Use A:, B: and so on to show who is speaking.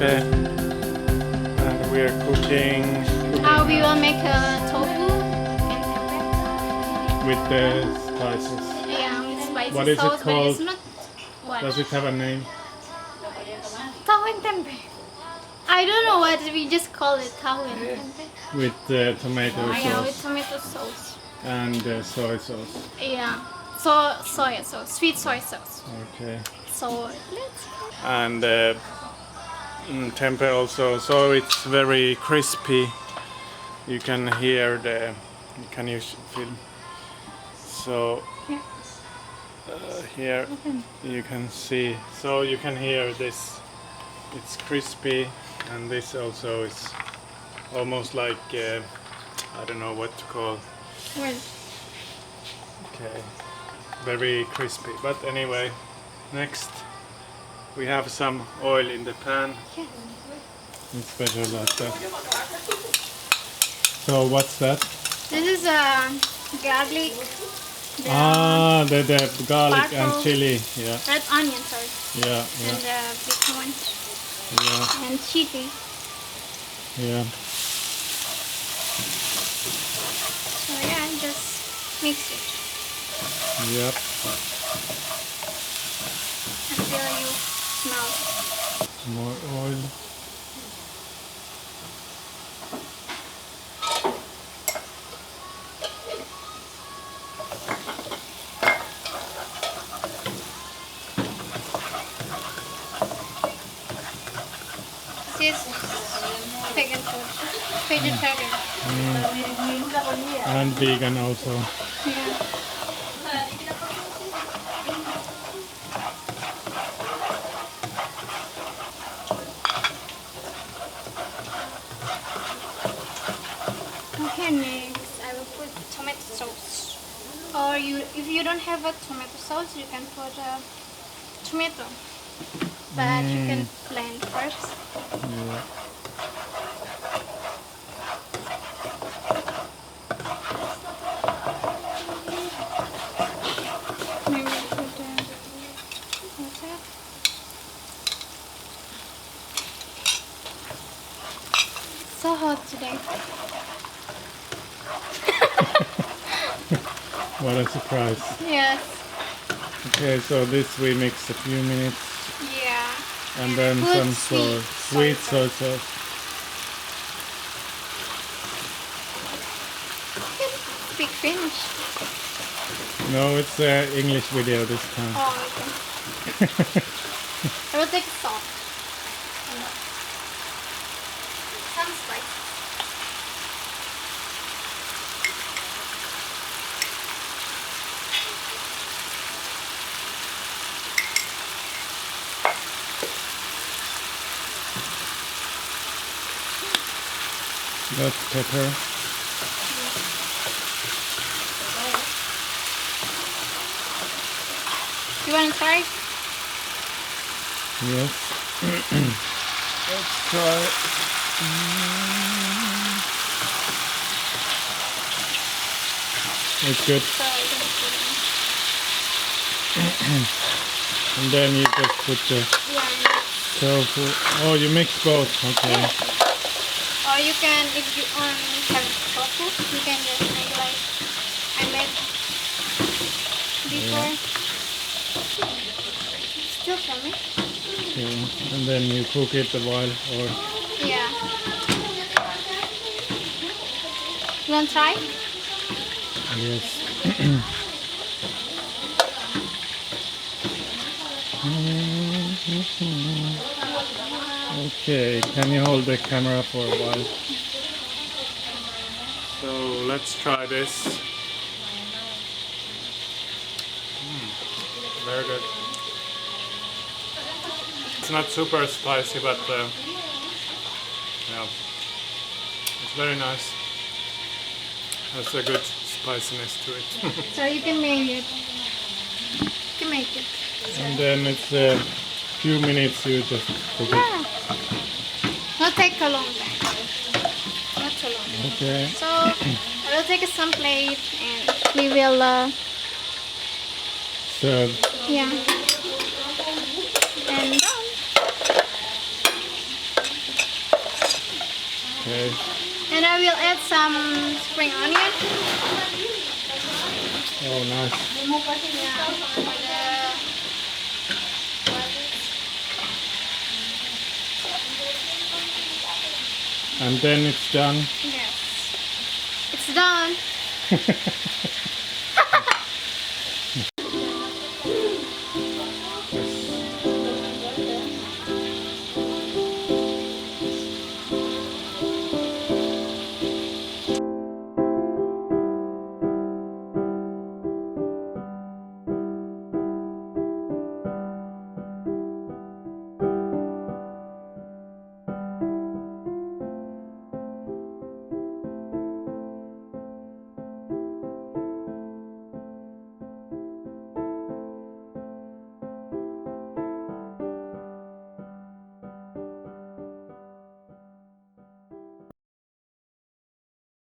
A: tempeh, and we are cooking
B: We will make a tofu and tempeh.
A: with the spices.
B: Yeah, with spicy
A: What is it
B: sauce, but
A: called?
B: it's not what?
A: Does it have a name?
B: Tahu and tempeh. I don't know what we just call it. Tahu and tempeh.
A: With tomato
B: Yeah,
A: sauce
B: with tomato sauce.
A: and soy sauce.
B: Yeah, soy sauce, sweet soy sauce.
A: Okay.
B: So let's.
A: And tempeh also, so it's very crispy. You can hear the. Can you feel? So
B: Yeah.
A: here you can see. So you can hear this. It's crispy, and this also is almost like I don't know what to call.
B: Well,
A: Okay, very crispy. But anyway, next we have some oil in the pan.
B: yeah.
A: It's better like that. So what's that?
B: This is garlic.
A: The garlic and
B: Sparkle.
A: chili. Yeah,
B: Red onion, sorry.
A: yeah,
B: And
A: yeah,
B: big one.
A: yeah,
B: And chili.
A: yeah.
B: So yeah, just mix it
A: Yep.
B: until you smell.
A: More oil.
B: This is vegan food. Vegetarian.
A: And vegan also.
B: Yeah. Okay, next I will put tomato sauce. Or if you don't have a tomato sauce, you can put a tomato. But you can blend first.
A: Yeah.
B: Maybe put water. So hot today.
A: What a surprise.
B: Yes.
A: Okay, so this we mix a few minutes,
B: Yeah.
A: and then
B: Put
A: some
B: sweet
A: sweet
B: soy
A: soy sauce.
B: Speak Finnish.
A: No, it's an English video this time.
B: Oh, okay. I will take salt. Some spice.
A: That's pepper.
B: You want to try?
A: Yes. Let's try. It's good.
B: So you can
A: And then you just put the
B: put yeah.
A: tofu. Oh, you mix both. Okay.
B: Or you can, if you have tofu, you can just make like I made before. Still coming.
A: Okay. And then you cook it a while, or
B: Yeah. You want to try?
A: yes. Okay, can you hold the camera for a while? So let's try this. Very good. It's not super spicy, but yeah, it's very nice. Has a good spiciness to it.
B: So you can make it. You can make it.
A: And then it's a few minutes you just cook it.
B: Yeah. Not take a long time. Not too long.
A: Okay.
B: So I will take some plate and we will
A: Serve.
B: yeah. And done.
A: Okay.
B: And I will add some spring onion.
A: Oh, nice.
B: Yeah, for the
A: And then it's done.
B: yes. It's done.